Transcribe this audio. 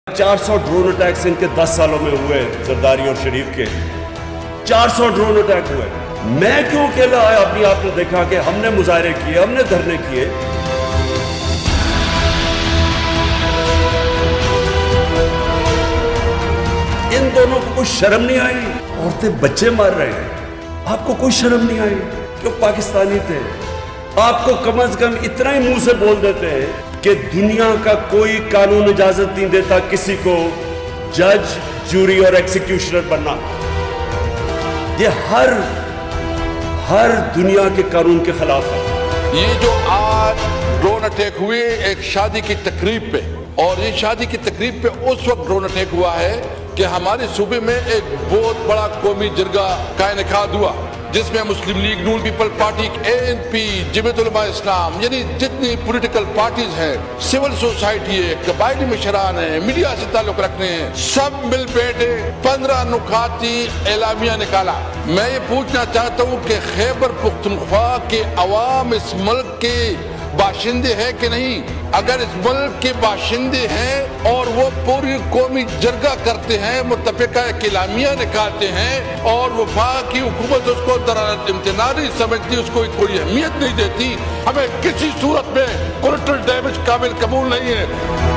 400 drone attacks इनके 10 सालों में हुए, जरदारी और शरीफ के 400 ड्रोन अटैक हुए। मैं क्यों अकेला आया? अपनी आपने देखा कि हमने मुजाहरे किए, हमने धरने किए। इन दोनों को कोई शर्म नहीं आई? औरतें बच्चे मार रहे हैं, आपको कोई शर्म नहीं आई? क्यों? पाकिस्तानी थे। आपको कम से कम इतना ही मुंह से बोल देते हैं कि दुनिया का कोई कानून इजाजत नहीं देता किसी को जज, जूरी और एक्सिक्यूशनर बनना। ये हर दुनिया के कानून के खिलाफ है। ये जो आज ड्रोन अटैक हुए एक शादी की तकरीब पे, और ये शादी की तकरीब पे उस वक्त ड्रोन अटैक हुआ है कि हमारे सूबे में एक बहुत बड़ा कौमी जरगा का इनेकाद हुआ, जिसमें मुस्लिम लीग, नून people party, ANP, Jamiat Ulama इस्लाम, यानी जितनी पॉलिटिकल पार्टीज हैं, सिविल सोसाइटी है, कबायली मशरान है, मीडिया से ताल्लुक रखने हैं, सब मिल बैठे 15 नुकाती एलामिया निकाला। मैं ये पूछना चाहता हूँ कि खैबर पुख्तनख्वा के अवाम इस मुल्क के बाशिंदे हैं कि नहीं? अगर इस मुल्क के बाशिंदे हैं और वो पूरी कौमी जरगा करते हैं, मुत्तफिका इलामिया निकालते हैं और वफाक की हुकूमत उसको दरारत इम्तिना नहीं समझती, उसको कोई अहमियत नहीं देती, हमें किसी सूरत में कोलेटरल डैमेज काबिल कबूल नहीं है।